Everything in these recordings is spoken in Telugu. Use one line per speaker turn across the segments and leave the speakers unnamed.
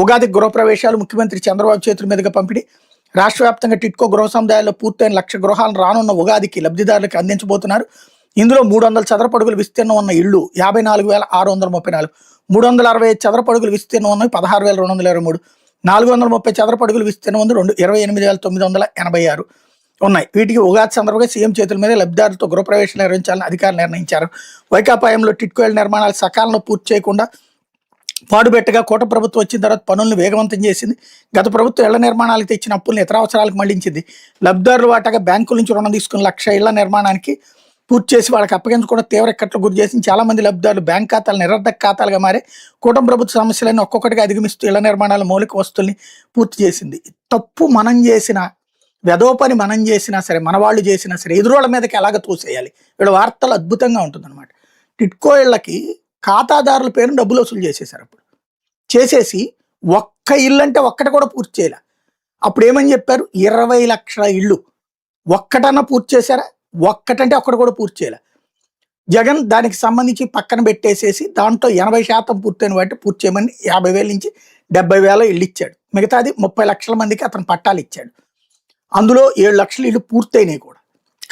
ఉగాది గృహప్రవేశాలు ముఖ్యమంత్రి చంద్రబాబు చేతుల మీదుగా పంపిణీ. రాష్ట్ర వ్యాప్తంగా టిట్కో గృహ సముదాయాల్లో పూర్తయిన 1,00,000 గృహాలను రానున్న ఉగాదికి లబ్ధిదారులకు అందించబోతున్నారు. ఇందులో 300 చదరపు అడుగుల విస్తీర్ణం ఉన్న ఇళ్లు 54,634, 365 చదరపు అడుగుల విస్తీర్ణం ఉన్నవి 16,223, 430 చదరపు అడుగుల విస్తీర్ణం ఉంది 28,986 ఉన్నాయి. వీటికి ఉగాది సందర్భంగా సీఎం చేతుల మీద లబ్ధిదారులతో గృహప్రవేశాలు నిర్వహించాలని అధికారులు నిర్ణయించారు. వైకాపాయంలో టిట్కో ఇళ్ల నిర్మాణాలు సకాలంలో పూర్తి చేయకుండా పాడుబెట్టగా కూటమి ప్రభుత్వం వచ్చిన తర్వాత పనులను వేగవంతం చేసింది. గత ప్రభుత్వం ఇళ్ల నిర్మాణాలకు తెచ్చిన అప్పులను ఇతర అవసరాలకు మళ్లించింది. లబ్ధిదారుల వాటాగా బ్యాంకుల నుంచి రుణం తీసుకుని 1,00,000 ఇళ్ల నిర్మాణానికి పూర్తి చేసి వాళ్ళకి అప్పగించకుండా తీవ్ర ఇక్కట్లు గురి చేసింది. చాలా మంది లబ్ధిదారులు బ్యాంక్ ఖాతాలు నిరర్ధక ఖాతాలుగా మారి కూటమి ప్రభుత్వ సమస్యలను ఒక్కొక్కటిగా అధిగమిస్తూ ఇళ్ల నిర్మాణాల మౌలిక వస్తువుల్ని పూర్తి చేసింది. తప్పు మనం చేసిన వెధవ పని మనం చేసినా సరే, మన వాళ్ళు చేసినా సరే ఎదురోళ్ళ మీదకి ఎలాగ తోసేయాలి. వీళ్ళ వార్తలు అద్భుతంగా ఉంటుందన్నమాట. టిట్కో ఇళ్లకి ఖాతాదారుల పేరును డబ్బులు వసూలు చేసేసారు. అప్పుడు చేసేసి ఒక్క ఇల్లు అంటే ఒక్కటి కూడా పూర్తి చేయలే. అప్పుడు ఏమని చెప్పారు, 20 లక్షల ఇళ్ళు ఒక్కటన్నా పూర్తి చేశారా? ఒక్కటంటే ఒక్కటి కూడా పూర్తి చేయలే. జగన్ దానికి సంబంధించి పక్కన పెట్టేసేసి దాంట్లో 80% పూర్తయిన వాటి పూర్తి చేయమని 50,000 నుంచి 70,000 ఇళ్ళు ఇచ్చాడు. మిగతాది 30 లక్షల మందికి అతను పట్టాలు ఇచ్చాడు. అందులో 7 లక్షల ఇళ్ళు పూర్తయినాయి కూడా,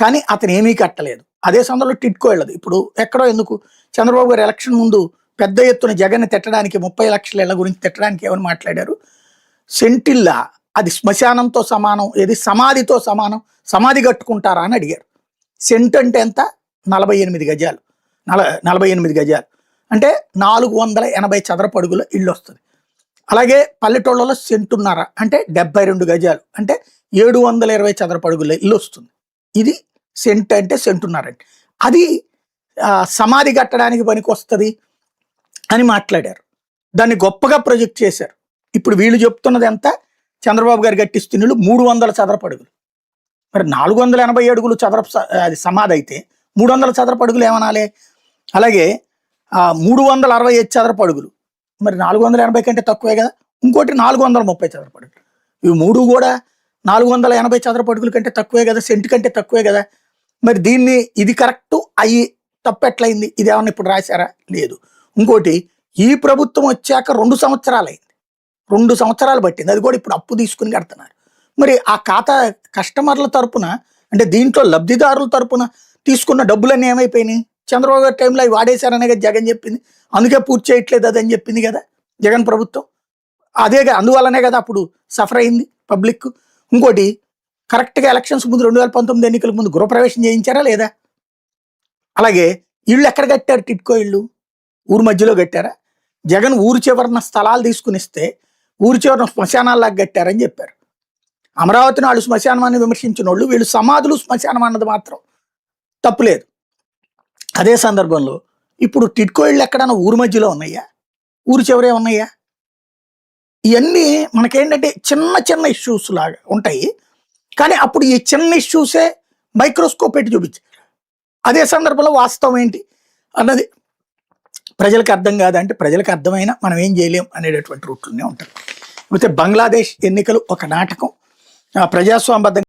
కానీ అతను ఏమీ కట్టలేదు. అదే సందర్భంలో టిట్కో ఇళ్ళదు. ఇప్పుడు ఎక్కడో ఎందుకు చంద్రబాబు గారు ఎలక్షన్ ముందు పెద్ద ఎత్తున జగన్ తిట్టడానికి 30 లక్షల ఇళ్ల గురించి తిట్టడానికి ఏమని మాట్లాడారు, సెంటిల్లా అది శ్మశానంతో సమానం, ఏది సమాధితో సమానం, సమాధి కట్టుకుంటారా అని అడిగారు. సెంట్ అంటే ఎంత? 48 గజాలు. 48 గజాలు అంటే 480 చదరపు అడుగుల ఇల్లు వస్తుంది. అలాగే పల్లెటూళ్ళలో సెంటున్నర అంటే 72 గజాలు అంటే 720 చదరపు అడుగుల ఇల్లు వస్తుంది. ఇది సెంట్ అంటే సెంటున్నర అంటే అది సమాధి కట్టడానికి పనికి వస్తుంది అని మాట్లాడారు. దాన్ని గొప్పగా ప్రొజెక్ట్ చేశారు. ఇప్పుడు వీళ్ళు చెప్తున్నది ఎంత, చంద్రబాబు గారు కట్టిస్తున్న 300 చదరపు అడుగులు. మరి 480 అడుగులు చదరపు అది సమాధి అయితే 300 చదరపు అడుగులు ఏమనాలి? అలాగే 365 చదరపు అడుగులు మరి 480 కంటే తక్కువే కదా. ఇంకోటి 430 చదరపు అడుగులు. ఇవి మూడు కూడా 480 చదరపు అడుగుల కంటే తక్కువే కదా, సెంటు కంటే తక్కువే కదా. మరి దీన్ని ఇది కరెక్టు అయ్యి తప్పెట్లయింది? ఇది ఏమన్నా ఇప్పుడు రాశారా? లేదు. ఇంకోటి, ఈ ప్రభుత్వం వచ్చాక 2 సంవత్సరాలు అయింది. 2 సంవత్సరాలు పట్టింది. అది కూడా ఇప్పుడు అప్పు తీసుకుని కడుతున్నారు. మరి ఆ ఖాతా కస్టమర్ల తరపున అంటే దీంట్లో లబ్ధిదారుల తరపున తీసుకున్న డబ్బులన్నీ ఏమైపోయినాయి? చంద్రబాబు గారి టైంలో అవి వాడేశారనే కదా జగన్ చెప్పింది. అందుకే పూర్తి చేయట్లేదు అదని చెప్పింది కదా జగన్ ప్రభుత్వం. అందువల్లనే కదా అప్పుడు సఫర్ అయింది పబ్లిక్. ఇంకోటి, కరెక్ట్గా ఎలక్షన్స్ ముందు 2019 ఎన్నికల ముందు గృహప్రవేశం చేయించారా లేదా? అలాగే ఇళ్ళు ఎక్కడ కట్టారు? టిట్కో ఇళ్ళు ఊరు మధ్యలో కట్టారా? జగన్ ఊరు చివరన స్థలాలు తీసుకుని ఇస్తే ఊరు చివరన శ్మశానాల్లాగా కట్టారని చెప్పారు. అమరావతిని వాళ్ళు శ్మశానాన్ని విమర్శించిన వాళ్ళు, వీళ్ళు సమాధులు శ్మశానం అన్నది మాత్రం తప్పులేదు. అదే సందర్భంలో ఇప్పుడు టిట్కో ఇళ్ళు ఎక్కడన్నా ఊరు మధ్యలో ఉన్నాయా? ఊరు చివరే ఉన్నాయా? ఇవన్నీ మనకేంటంటే చిన్న చిన్న ఇష్యూస్ లాగా ఉంటాయి. కానీ అప్పుడు ఈ చిన్న ఇష్యూసే మైక్రోస్కోప్ పెట్టి చూపించారు. అదే సందర్భంలో వాస్తవం ఏంటి అన్నది ప్రజలకు అర్థం కాదంటే ప్రజలకు అర్థమైనా మనం ఏం చేయలేం అనేటటువంటి రూట్లోనే ఉంటారు. అయితే బంగ్లాదేశ్ ఎన్నికలు ఒక నాటకం, ప్రజాస్వామ్యబద్ధంగా